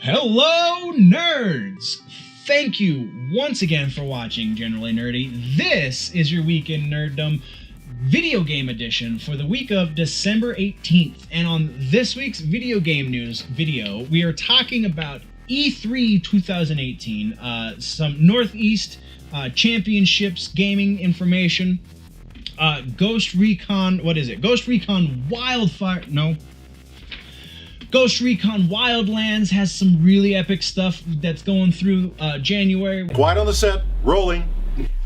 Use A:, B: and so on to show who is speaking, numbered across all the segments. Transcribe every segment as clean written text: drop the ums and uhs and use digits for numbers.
A: Hello, nerds! Thank you once again for watching Generally Nerdy. This is your Weekend Nerdom video game edition for the week of December 18th. And on this week's video game news video, we are talking about E3 2018, some Northeast Championships gaming information, Ghost Recon Wildlands has some really epic stuff that's going through January.
B: Quiet on the set, rolling.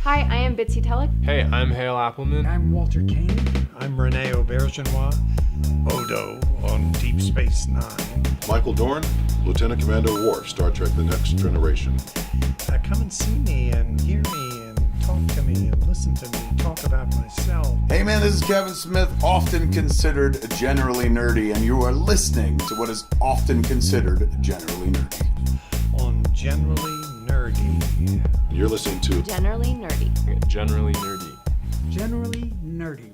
C: Hi, I am Bitsy Telek.
D: Hey, I'm Hale Appleman.
E: I'm Walter Kane.
F: I'm Rene Aubergenois. Odo on Deep Space Nine.
B: Michael Dorn, Lieutenant Commander Worf, Star Trek The Next Generation.
F: Come and see me and hear me and talk to me and listen to me talk about myself.
G: Hey man, this is Kevin Smith, often considered generally nerdy, and you are listening to what is often considered generally nerdy.
F: On Generally Nerdy.
B: You're listening to
C: Generally Nerdy.
D: Generally Nerdy.
E: Generally Nerdy.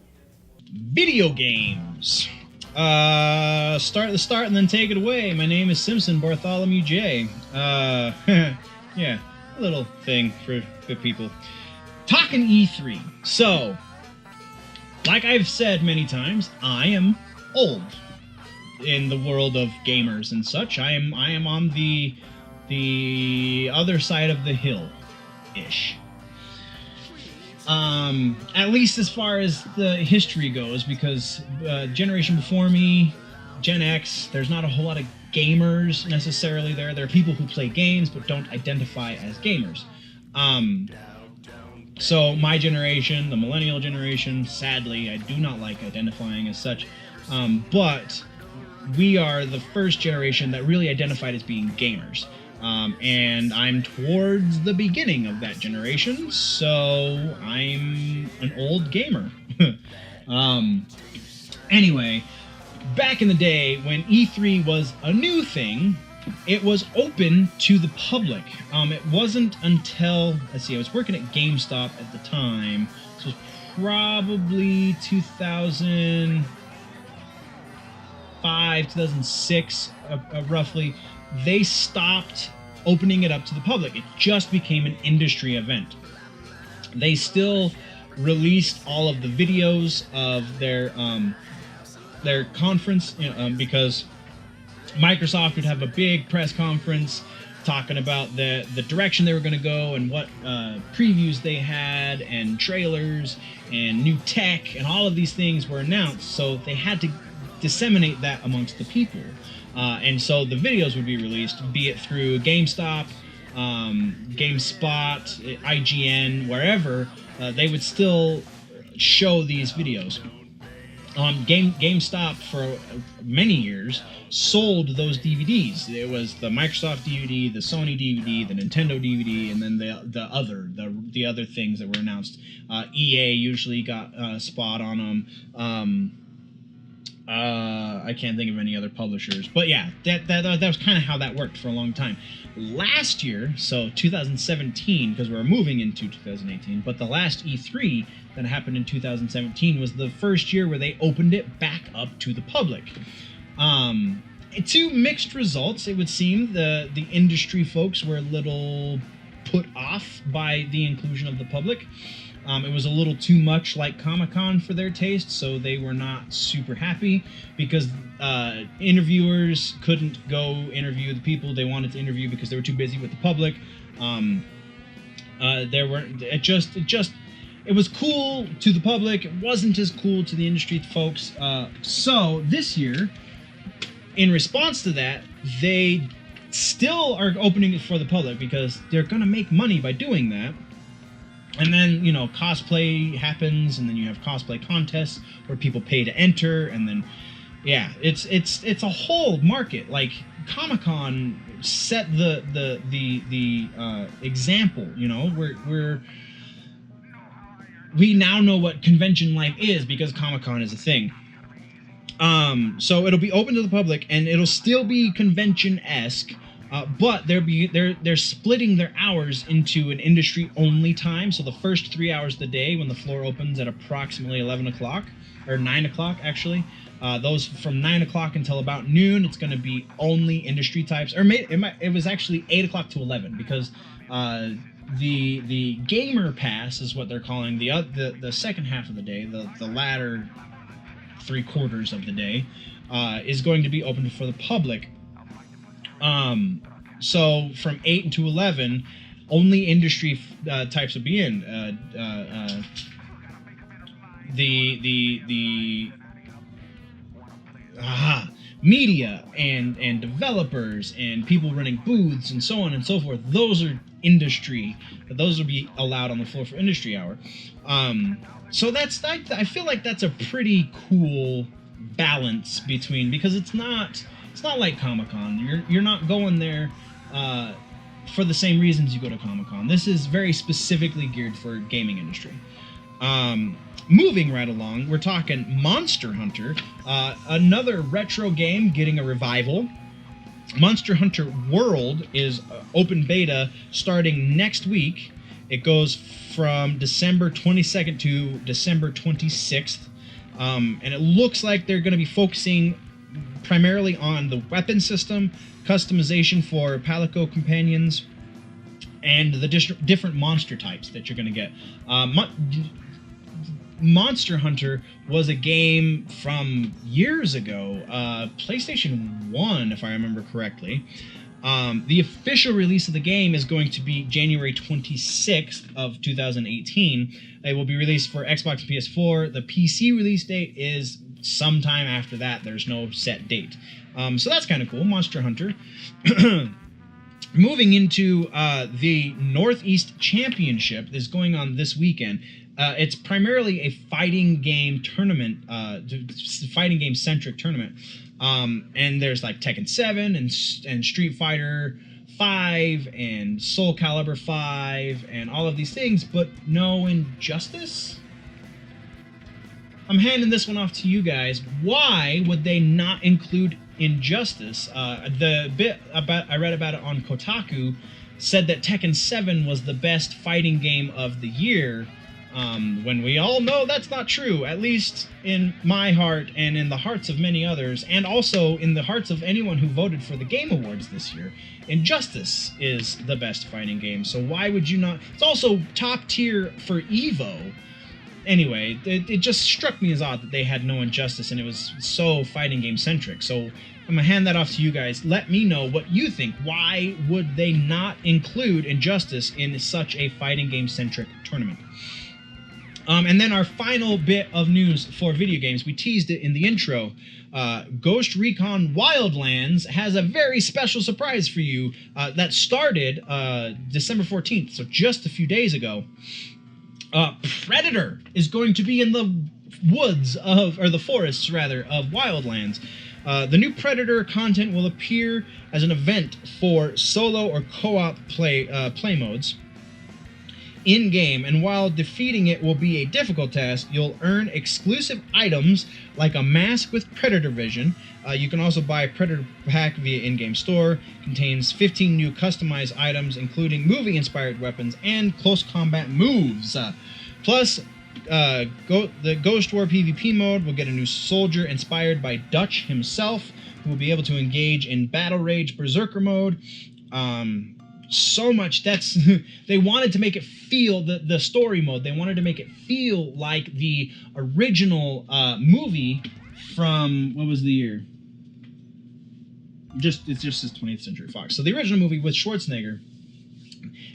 A: Video games. Start the start and then take it away. My name is Simpson Bartholomew J. Yeah, a little thing for people. Talking E3. So, like I've said many times, I am old in the world of gamers and such. I am on the other side of the hill ish. At least as far as the history goes, because generation before me, Gen X, there's not a whole lot of gamers necessarily there. There are people who play games but don't identify as gamers. So my generation, the millennial generation, sadly, I do not like identifying as such, but we are the first generation that really identified as being gamers. And I'm towards the beginning of that generation, so I'm an old gamer. Anyway, back in the day when E3 was a new thing, it was open to the public. It wasn't until, let's see, I was working at GameStop at the time, so it was probably 2005, 2006, roughly. They stopped opening it up to the public. It just became an industry event. They still released all of the videos of their conference, because Microsoft would have a big press conference talking about the direction they were going to go and what previews they had and trailers and new tech, and all of these things were announced, so they had to disseminate that amongst the people. And so the videos would be released, be it through GameStop, GameSpot, IGN, wherever, they would still show these videos. GameStop for many years sold those DVDs. It was the Microsoft DVD, the Sony DVD, the Nintendo DVD, and then the other things that were announced. EA usually got a spot on them. I can't think of any other publishers, but yeah, that was kind of how that worked for a long time. Last year, so 2017, because we're moving into 2018, but the last E3 that happened in 2017 was the first year where they opened it back up to the public. To mixed results, it would seem. The industry folks were a little put off by the inclusion of the public. It was a little too much like Comic-Con for their taste, so they were not super happy because interviewers couldn't go interview the people they wanted to interview because they were too busy with the public. It was cool to the public. It wasn't as cool to the industry folks. So this year, in response to that, they still are opening it for the public because they're going to make money by doing that. And then, cosplay happens, and then you have cosplay contests where people pay to enter, and then, yeah, it's a whole market. Like, Comic-Con set the example. We now know what convention life is because Comic-Con is a thing. So it'll be open to the public, and it'll still be convention-esque. But they're splitting their hours into an industry-only time. So the first 3 hours of the day, when the floor opens at approximately 11 o'clock, or 9 o'clock, actually, Those from 9 o'clock until about noon, it's going to be only industry types. Or it was actually 8 o'clock to 11 because the Gamer Pass is what they're calling the second half of the day, the latter 3/4 of the day, is going to be open for the public. So from 8 to 11, only industry types will be in. Media and developers and people running booths and so on and so forth. Those are industry. Those will be allowed on the floor for industry hour. So I feel like that's a pretty cool balance between, because it's not like Comic-Con. You're not going there for the same reasons you go to Comic-Con. This is very specifically geared for gaming industry. Moving right along, we're talking Monster Hunter, another retro game getting a revival. Monster Hunter World is open beta starting next week. It goes from December 22nd to December 26th. And it looks like they're going to be focusing primarily on the weapon system, customization for Palico companions, and the different monster types that you're going to get. Monster Hunter was a game from years ago, PlayStation 1, if I remember correctly. The official release of the game is going to be January 26th of 2018. It will be released for Xbox and PS4. The PC release date is sometime after that. There's no set date. So that's kind of cool. Monster Hunter. Moving into the Northeast Championship is going on this weekend. It's primarily a fighting game tournament, fighting game centric tournament. And there's like Tekken 7 and Street Fighter 5 and Soul Calibur 5 and all of these things, but no Injustice? I'm handing this one off to you guys. Why would they not include Injustice? The bit I read about it on Kotaku said that Tekken 7 was the best fighting game of the year. When we all know that's not true, at least in my heart and in the hearts of many others, and also in the hearts of anyone who voted for the Game Awards this year. Injustice is the best fighting game, so why would you not? It's also top tier for EVO. Anyway, it just struck me as odd that they had no Injustice and it was so fighting game centric. So I'm going to hand that off to you guys. Let me know what you think. Why would they not include Injustice in such a fighting game centric tournament? And then our final bit of news for video games, we teased it in the intro. Ghost Recon Wildlands has a very special surprise for you that started December 14th, so just a few days ago. Predator is going to be in the forests of Wildlands. The new Predator content will appear as an event for solo or co-op play modes in-game, and while defeating it will be a difficult task, you'll earn exclusive items like a mask with Predator vision. You can also buy a Predator pack via in-game store. Contains 15 new customized items, including movie-inspired weapons and close combat moves. Plus, the Ghost War PvP mode will get a new soldier inspired by Dutch himself, who will be able to engage in Battle Rage Berserker mode. So much they wanted to make it feel the story mode. They wanted to make it feel like the original movie from, what was the year? It's just his 20th Century Fox. So the original movie with Schwarzenegger,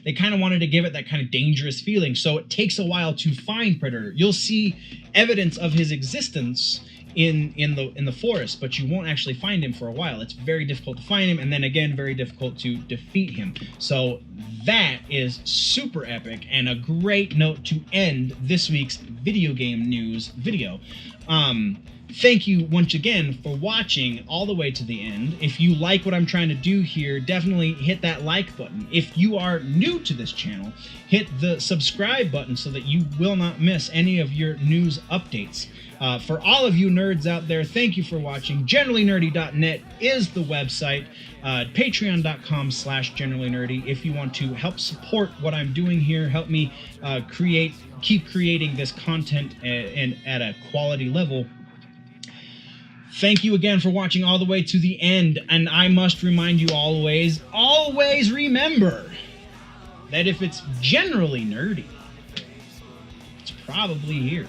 A: they kind of wanted to give it that kind of dangerous feeling. So it takes a while to find Predator. You'll see evidence of his existence in the forest, but you won't actually find him for a while. It's very difficult to find him, and then again, very difficult to defeat him. So that is super epic and a great note to end this week's video game news video. Thank you once again for watching all the way to the end. If you like what I'm trying to do here, definitely hit that like button. If you are new to this channel, hit the subscribe button so that you will not miss any of your news updates. For all of you nerds out there, thank you for watching. GenerallyNerdy.net is the website. Patreon.com/GenerallyNerdy if you want to help support what I'm doing here, help me keep creating this content and at a quality level. Thank you again for watching all the way to the end, and I must remind you always remember that if it's generally nerdy, it's probably here.